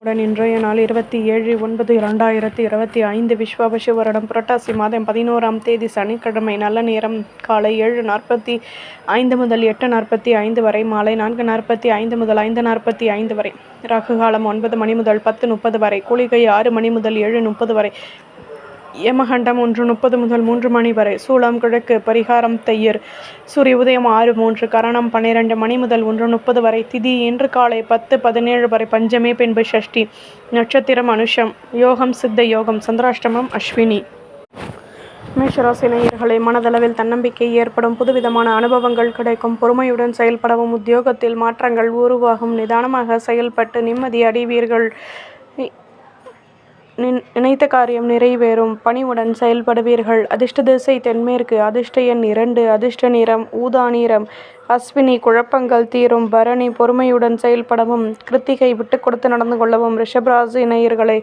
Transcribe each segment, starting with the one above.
உடன் இன்றைய நாள் 27/9/2025 விஸ்வாவசு வருடம் புரட்டாசி மாதம் 11ஆம் தேதி சனிக்கிழமை. நல்ல நேரம் காலை 7:45 முதல் 8:45 வரை, மாலை 4:45 முதல் 5:45 வரை. ராகு காலம் 9 மணி முதல் 10:30 வரை, குளிகை 6 மணி முதல் 7:30 வரை, யமகண்டம் 1:30 முதல் 3 மணி வரை, சூலம் கிழக்கு, பரிகாரம் தையர். சூரிய உதயம் 6:03, கரணம் 12 மணி முதல் 1:30 வரை, திதி இன்று காலை 10:17 வரை, பஞ்சமி பின்பு ஷஷ்டி, நட்சத்திரம் அனுஷம், யோகம் சித்த யோகம், சந்திராஷ்டமம் அஸ்வினி. மேஷராசி நேயர்களே, மனதளவில் தன்னம்பிக்கை ஏற்படும், புதுவிதமான அனுபவங்கள் கிடைக்கும், பொறுமையுடன் செயல்படவும், உத்தியோகத்தில் மாற்றங்கள் உருவாகும், நிதானமாக செயல்பட்டு நிம்மதி அடைவீர்கள், நினைத்த காரியம் நிறைவேறும், பணிவுடன் செயல்படுவீர்கள். அதிர்ஷ்ட திசை தென்மேற்கு, அதிர்ஷ்ட எண் 2, அதிர்ஷ்ட நிறம் ஊதா நிறம். அஸ்வினி குழப்பங்கள் தீரும், பரணி பொறுமையுடன் செயல்படவும், கிருத்திகை விட்டு கொடுத்து நடந்து கொள்ளவும். ரிஷபராசி நேயர்களே,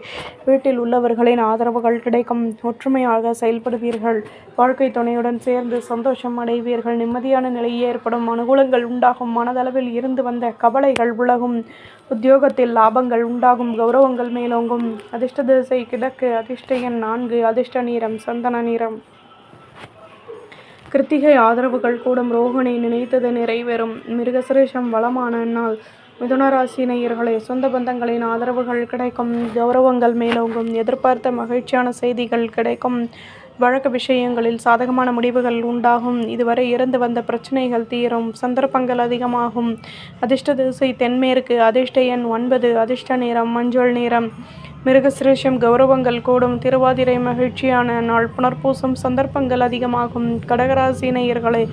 வீட்டில் உள்ளவர்களின் ஆதரவுகள் கிடைக்கும், ஒற்றுமையாக செயல்படுவீர்கள், வாழ்க்கை துணையுடன் சேர்ந்து சந்தோஷம் அடைவீர்கள், நிம்மதியான நிலை ஏற்படும், அனுகூலங்கள் உண்டாகும், மனதளவில் இருந்து வந்த கவலைகள் விலகும், உத்தியோகத்தில் லாபங்கள் உண்டாகும், கௌரவங்கள் மேலோங்கும். அதிர்ஷ்ட திசை கிழக்கு, அதிர்ஷ்ட எண் 4, அதிர்ஷ்ட நிறம் சந்தன நிறம். கிருத்திகை ஆதரவுகள் கூடும், ரோகிணி நினைத்தது நிறைவேறும், மிருகசிரேஷம் வளமான நாள். மிதுனராசி நேயர்களே, சொந்த பந்தங்களின் ஆதரவுகள் கிடைக்கும், கௌரவங்கள் மேலோங்கும், எதிர்பார்த்த மகிழ்ச்சியான செய்திகள் கிடைக்கும், வழக்கு விஷயங்களில் சாதகமான முடிவுகள் உண்டாகும், இதுவரை இருந்து வந்த பிரச்சனைகள் தீரும், சந்தர்ப்பங்கள் அதிகமாகும். அதிர்ஷ்ட திசை தென்மேற்கு, அதிர்ஷ்ட எண் 9, அதிர்ஷ்ட நிறம் மஞ்சள் நிறம். மிருகசிரேஷம் கௌரவங்கள் கூடும், திருவாதிரை மகிழ்ச்சியான நாள். புனர்பூசம் சந்தர்ப்பங்கள் அதிகமாகும். கடகராசி நேயர்களே,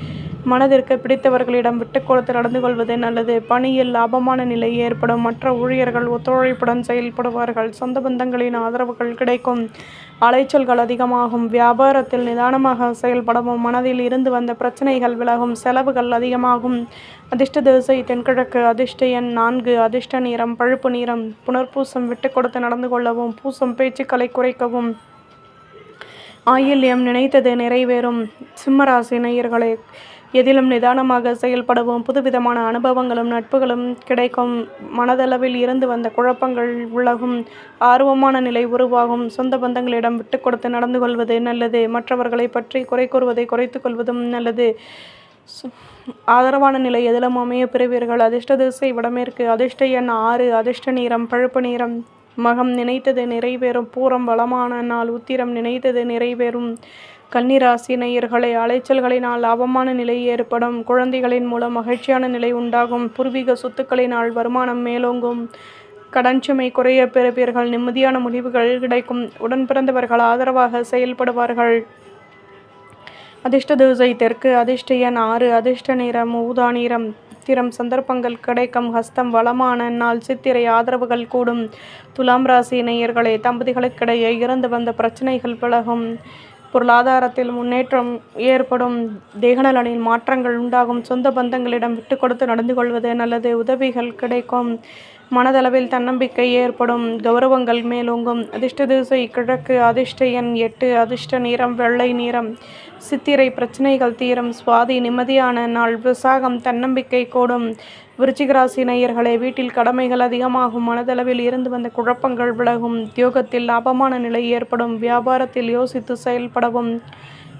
மனதிற்கு பிடித்தவர்களிடம் விட்டு கொடுத்து நடந்து கொள்வது நல்லது, பணியில் லாபமான நிலை ஏற்படும், மற்ற ஊழியர்கள் ஒத்துழைப்புடன் செயல்படுவார்கள், சொந்த பந்தங்களின் ஆதரவுகள் கிடைக்கும், அலைச்சல்கள் அதிகமாகும், வியாபாரத்தில் நிதானமாக செயல்படவும், மனதில் இருந்து வந்த பிரச்சனைகள் விலகும், செலவுகள் அதிகமாகும். அதிர்ஷ்ட திசை தென்கிழக்கு, அதிர்ஷ்ட எண் 4, அதிர்ஷ்ட நிறம் பழுப்பு நிறம். புனர்பூசம் விட்டு கொடுத்து நடந்து கொள்ளவும், பூசம் பேச்சுக்களை குறைக்கவும், ஆயில்யம் நினைத்தது நிறைவேறும். சிம்மராசி நேயர்களே, எதிலும் நிதானமாக செயல்படவும், புதுவிதமான அனுபவங்களும் நட்புகளும் கிடைக்கும், மனதளவில் இருந்து வந்த குழப்பங்கள் விலகும், ஆர்வமான நிலை உருவாகும், சொந்த பந்தங்களிடம் விட்டு கொடுத்து நடந்து கொள்வது நல்லது, மற்றவர்களை பற்றி குறை கூறுவதை குறைத்து கொள்வதும் நல்லது, ஆதரவான நிலை எதிலும் அமைய பெறுவீர்கள். அதிர்ஷ்ட திசை வடமேற்கு, அதிர்ஷ்ட எண் 6, அதிர்ஷ்ட நிறம் பழுப்பு நிறம். மகம் நினைத்தது நிறைவேறும், பூரம் வளமான நாள். உத்திரம் நினைத்தது நிறைவேறும். கன்னிராசி நேயர்களே, அலைச்சல்களினால் லாபமான நிலை ஏற்படும், குழந்தைகளின் மூலம் மகிழ்ச்சியான நிலை உண்டாகும், பூர்வீக சொத்துக்களினால் வருமானம் மேலோங்கும், கடன் சுமை குறைய பெறுவீர்கள், நிம்மதியான முடிவுகள் கிடைக்கும், உடன் பிறந்தவர்கள் ஆதரவாக செயல்படுவார்கள். அதிர்ஷ்ட திசை தெற்கு, அதிர்ஷ்ட எண் 6, அதிர்ஷ்ட நிறம் ஊதா நிறம். திறம் சந்தர்ப்பங்கள் கிடைக்கும், ஹஸ்தம் வளமான நாள். சித்திரை ஆதரவுகள் கூடும். துலாம் ராசி நேயர்களே, தம்பதிகளுக்கிடையே இருந்து வந்த பிரச்சனைகள் விலகும், பொருளாதாரத்தில் முன்னேற்றம் ஏற்படும், தேகநலனில் மாற்றங்கள் உண்டாகும், சொந்த பந்தங்களிடம் விட்டு கொடுத்து நடந்து கொள்வது நல்லது, உதவிகள் கிடைக்கும், மனதளவில் தன்னம்பிக்கை ஏற்படும், கௌரவங்கள் மேலோங்கும். அதிர்ஷ்ட திசை கிழக்கு, அதிர்ஷ்ட எண் 8, அதிர்ஷ்ட நிறம் வெள்ளை நிறம். சித்திரை பிரச்சனைகள் தீரும், சுவாதி நிம்மதியான நாள். விசாகம் தன்னம்பிக்கை கூடும். விருச்சிகராசி நேயர்களே, வீட்டில் கடமைகள் அதிகமாகும், மனதளவில் இருந்து வந்த குழப்பங்கள் விலகும், உத்தியோகத்தில் லாபமான நிலை ஏற்படும், வியாபாரத்தில் யோசித்து செயல்படவும்,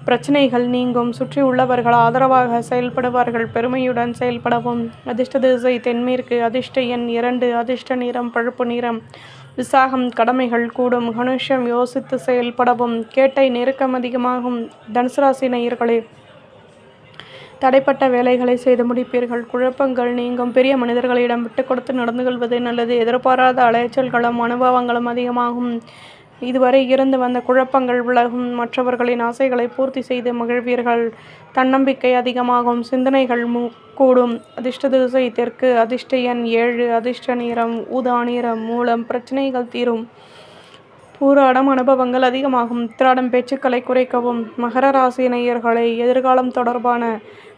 பிரச்சனைகள் நீங்கும், சுற்றி உள்ளவர்கள் ஆதரவாக செயல்படுவார்கள், பெருமையுடன் செயல்படவும். அதிர்ஷ்ட திசை தென்மேற்கு, அதிர்ஷ்ட எண் 2, அதிர்ஷ்ட நிறம் பழுப்பு நிறம். விசாகம் கடமைகள் கூடும், கனுஷம் யோசித்து செயல்படவும், கேட்டை நெருக்கம் அதிகமாகும். தனுசு ராசி நேயர்களே, தடைப்பட்ட வேலைகளை செய்து முடிப்பீர்கள், குழப்பங்கள் நீங்கும், பெரிய மனிதர்களிடம் விட்டு கொடுத்து நடந்து கொள்வது நல்லது, எதிர்பாராத அலைச்சல்களும் அனுபவங்களும் அதிகமாகும், இதுவரை இருந்து வந்த குழப்பங்கள் விலகும், மற்றவர்களின் ஆசைகளை பூர்த்தி செய்து மகிழ்வீர்கள், தன்னம்பிக்கை அதிகமாகும், சிந்தனைகள் கூடும். அதிர்ஷ்ட திசை தெற்கு, அதிர்ஷ்ட எண் 7, அதிர்ஷ்ட நிறம் ஊதா நிறம். மூலம் பிரச்சனைகள் தீரும், பூராடம் அனுபவங்கள் அதிகமாகும், உத்திராடம் பேச்சுக்களை குறைக்கவும். மகர ராசி நேயர்களை, எதிர்காலம் தொடர்பான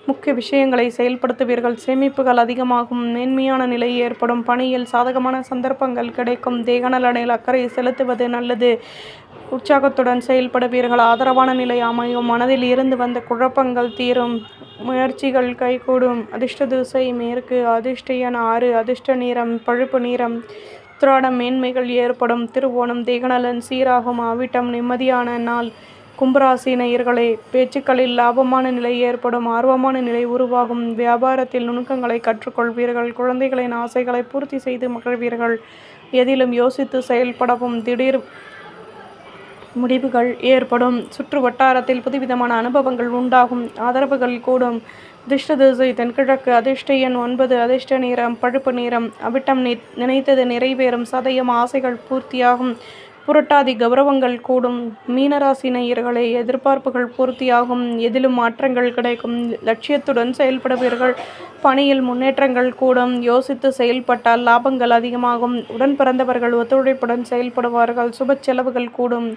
முக்கிய விஷயங்களை செயல்படுத்துவீர்கள், சேமிப்புகள் அதிகமாகும், மேன்மையான நிலை ஏற்படும், பணியில் சாதகமான சந்தர்ப்பங்கள் கிடைக்கும், தேகநலனில் அக்கறை செலுத்துவது நல்லது, உற்சாகத்துடன் செயல்படுவீர்கள், ஆதரவான நிலை அமையும், மனதில் இருந்து வந்த குழப்பங்கள் தீரும், முயற்சிகள் கைகூடும். அதிர்ஷ்ட திசை மேற்கு, அதிர்ஷ்ட எண் 6, அதிர்ஷ்ட நிறம் பழுப்பு நிறம். உத்திராடம் மேன்மைகள் ஏற்படும். திருவோணம் தேகநலன் சீராகும். அவிட்டம் நிம்மதியான நாள். கும்பராசி நேயர்களே, பேச்சுக்களில் லாபமான நிலை ஏற்படும். ஆர்வமான நிலை உருவாகும். வியாபாரத்தில் நுணுக்கங்களை கற்றுக்கொள்வீர்கள். குழந்தைகளின் ஆசைகளை பூர்த்தி செய்து மகிழ்வீர்கள். எதிலும் யோசித்து செயல்படவும். திடீர் முடிவுகள் ஏற்படும். சுற்று வட்டாரத்தில் புதுவிதமான அனுபவங்கள் உண்டாகும். ஆதரவுகள் கூடும். அதிர்ஷ்ட திசை தென்கிழக்கு. அதிர்ஷ்ட எண் 9. அதிர்ஷ்ட நிறம் பழுப்பு நிறம். அவிட்டம் நினைத்தது நிறைவேறும். சதயம் ஆசைகள் பூர்த்தியாகும். புரட்டாதி கௌரவங்கள் கூடும். மீனராசி நேயர்களே, எதிர்பார்ப்புகள் பூர்த்தியாகும். எதிலும் மாற்றங்கள் கிடைக்கும். லட்சியத்துடன் செயல்படுவீர்கள். பணியில் முன்னேற்றங்கள் கூடும். யோசித்து செயல்பட்டால் லாபங்கள் அதிகமாகும். உடன் பிறந்தவர்கள் ஒத்துழைப்புடன் செயல்படுவார்கள். சுப செலவுகள் கூடும்.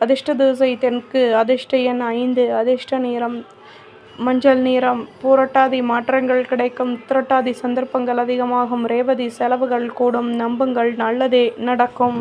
அதிர்ஷ்ட திசை தெற்கு. அதிர்ஷ்ட எண் 5. அதிர்ஷ்ட நிறம் மஞ்சள் நிறம். பூரட்டாதி மாற்றங்கள் கிடைக்கும். உத்திரட்டாதி சந்தர்ப்பங்கள் அதிகமாகும். ரேவதி செலவுகள் கூடும். நம்புங்கள், நல்லதே நடக்கும்.